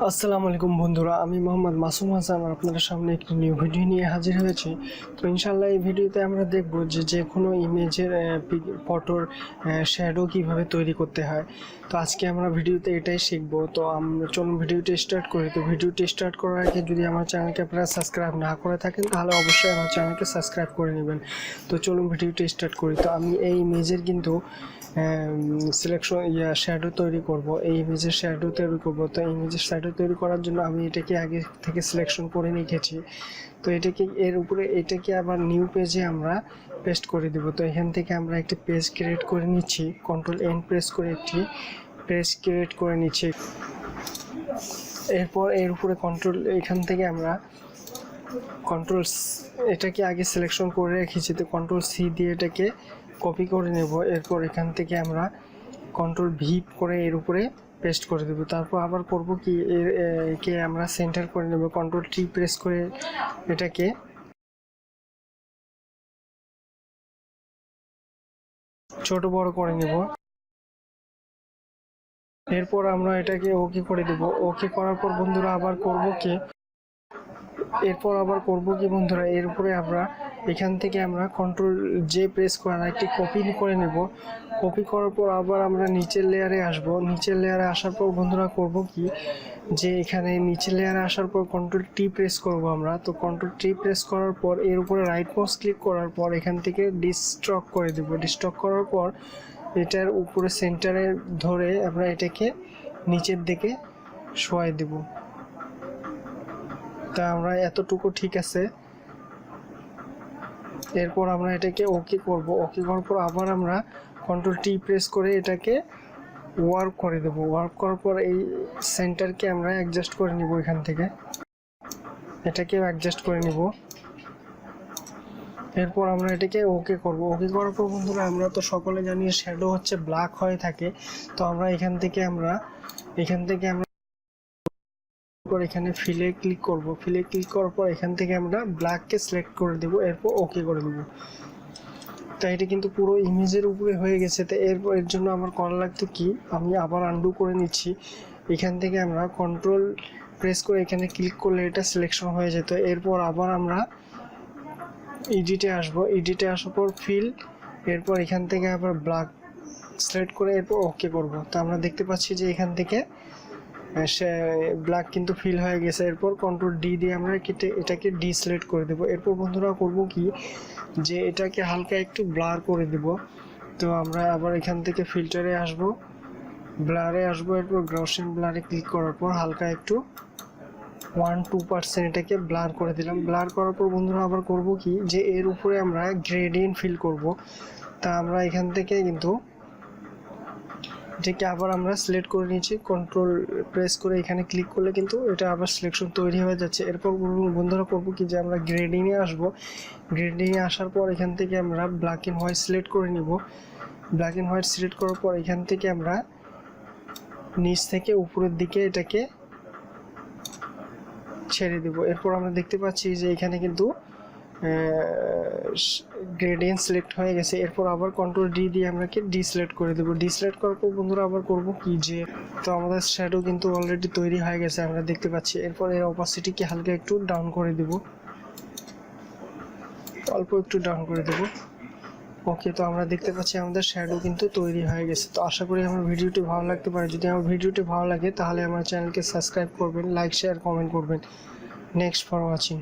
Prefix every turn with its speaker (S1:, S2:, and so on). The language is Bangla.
S1: আসসালামু আলাইকুম বন্ধুরা, আমি মোহাম্মদ মাসুম হাসান আপনাদের সামনে একটি নিউ ভিডিও নিয়ে হাজির হয়েছি। তো ইনশাআল্লাহ এই ভিডিওতে আমরা দেখব যে কোনো ইমেজের ফটোর শ্যাডো কিভাবে তৈরি করতে হয়। তো আজকে আমরা ভিডিওতে এটাই শিখব। তো আমরা চলুন ভিডিওটি স্টার্ট করি। তো ভিডিওটি স্টার্ট করার আগে যদি আমার চ্যানেলকে আপনারা সাবস্ক্রাইব না করে থাকেন তাহলে অবশ্যই আমার চ্যানেলকে সাবস্ক্রাইব করে নেবেন। তো চলুন ভিডিওটি স্টার্ট করি। তো আমি এই ইমেজের কিন্তু সিলেকশন শ্যাডো তৈরি করব, এই ইমেজের শ্যাডো তৈরি করব। তো ইমেজের শ্যাডো তৈরি করার জন্য আমি এটাকে আগে থেকে সিলেকশন করে রেখেছি। তো এটাকে এর উপরে এটাকে আবার নিউ পেজে আমরা পেস্ট করে দেব। তো এখান থেকে আমরা একটি পেজ ক্রিয়েট করে নিচ্ছি, কন্ট্রোল এন প্রেস করে একটি পেজ ক্রিয়েট করে নিচ্ছি। এরপর এর উপরে কন্ট্রোল এখান থেকে আমরা এটাকে আগে সিলেকশন করে রেখেছি, তো কন্ট্রোল সি দিয়ে এটাকে কপি করে নেব। এরপর এখান থেকে আমরা কন্ট্রোল ভি করে এর উপরে পেস্ট করে দেব। তারপর আবার করব কি, একে আমরা সেন্টার করে নেব, কন্ট্রোল টি প্রেস করে এটাকে ছোট বড় করে নেব। এরপর আমরা এটাকে ওকে করে দেব। ওকে করার পর বন্ধুরা আবার করব কি, বন্ধুরা এর উপরে আমরা এখান থেকে আমরা কন্ট্রোল জে প্রেস করে একটি কপি করে নেব। কপি করার পর আবার আমরা নিচের লেয়ারে আসব। নিচের লেয়ারে আসার পর বন্ধুরা করব কি, যে এখানে নিচের লেয়ারে আসার পর কন্ট্রোল টি প্রেস করব আমরা। তো কন্ট্রোল টি প্রেস করার পর এর উপরে রাইট মাউস ক্লিক করার পর এখান থেকে ডিস্ট্রক করে দেব। ডিস্ট্রক করার পর এটার উপরে সেন্টারে ধরে আমরা এটাকে নিচের দিকে শোয়াই দেব। তা আমরা এতটুকু ঠিক আছে। এরপর আমরা এটাকে ওকে করব। ওকে করার পর আবার আমরা কন্ট্রোল টি প্রেস করে এটাকে ওয়ার্ক করে দেব। ওয়ার্ক করার পর এই সেন্টারকে আমরা অ্যাডজাস্ট করে নিব, এখান থেকে এটাকেও অ্যাডজাস্ট করে নিব। এরপর আমরা এটাকে ওকে করব। ওকে করার পর বন্ধুরা আমরা তো সকলে জানি শ্যাডো হচ্ছে ব্ল্যাক হয়ে থাকে। তো আমরা এখান থেকে আমরা এখানে ফিলে ক্লিক করব। ফিলে ক্লিক করার পর এখান থেকে আমরা ব্ল্যাককে সিলেক্ট করে দেব। এরপর ওকে করে দেব। তো এটা কিন্তু পুরো ইমেজের উপরে হয়ে গেছে। তো এর জন্য আমার করা লাগতো কি, আমি আবার আনডু করে নিচ্ছি। এখান থেকে আমরা কন্ট্রোল প্রেস করে এখানে ক্লিক করলে এটা সিলেকশন হয়ে যেত। এরপর আবার আমরা এডিটে আসব। এডিটে আসার পর ফিল, এরপর এখান থেকে আবার ব্ল্যাক সিলেক্ট করে এরপর ওকে করব। তো আমরা দেখতে পাচ্ছি যে এখান থেকে সে ব্ল্যাক কিন্তু ফিল হয়ে গেছে। এরপর কন্ট্রোল ডি দিয়ে আমরা এটাকে ডি সিলেক্ট করে দেব। এরপর বন্ধুরা করব কি, যে এটাকে হালকা একটু ব্লার করে দেব। তো আমরা আবার এখান থেকে ফিল্টারে আসব, ব্লারে আসব। এরপর গ্রাউসিয়ান ব্লারে ক্লিক করার পর হালকা একটু 1-2% এটাকে ব্লার করে দিলাম। ব্লার করার পর বন্ধুরা আবার করব কি, যে এর উপরে আমরা গ্রেডিয়েন্ট ফিল করব। তা আমরা এখান থেকে কিন্তু এটাকে আবার আমরা সিলেক্ট করে নিয়েছি, কন্ট্রোল প্রেস করে এখানে ক্লিক করলে কিন্তু এটা আবার সিলেকশন তৈরি হয়ে যাচ্ছে। এরপর বন্ধুরা করব কি, যে আমরা গ্রেডিংয়ে আসব। গ্রেডিংয়ে আসার পর এখান থেকে আমরা ব্ল্যাক এন্ড হোয়াইট সিলেক্ট করে নিব। ব্ল্যাক এন্ড হোয়াইট সিলেক্ট করার পর এখান থেকে আমরা নিচ থেকে উপরের দিকে এটাকে ছেড়ে দেব। এরপর আমরা দেখতে পাচ্ছি যে এখানে কিন্তু গ্রেডিয়েন্ট সিলেক্ট হয়ে গেছে। এরপর আবার কন্ট্রোল ডি দিয়ে আমরা কি ডি সিলেক্ট করে দেবো। ডি সিলেক্ট করার পর বন্ধুরা আবার করব কি, যে তো আমাদের শ্যাডো কিন্তু অলরেডি তৈরি হয়ে গেছে, আমরা দেখতে পাচ্ছি। এরপর এর অপাসিটিকে হালকা একটু ডাউন করে দেব, অল্প একটু ডাউন করে দেব। ওকে, তো আমরা দেখতে পাচ্ছি আমাদের শ্যাডো কিন্তু তৈরি হয়ে গেছে। তো আশা করি আমার ভিডিওটি ভালো লাগতে পারে। যদি আমার ভিডিওটি ভালো লাগে তাহলে আমার চ্যানেলকে সাবস্ক্রাইব করবেন, লাইক শেয়ার কমেন্ট করবেন। Next for watching.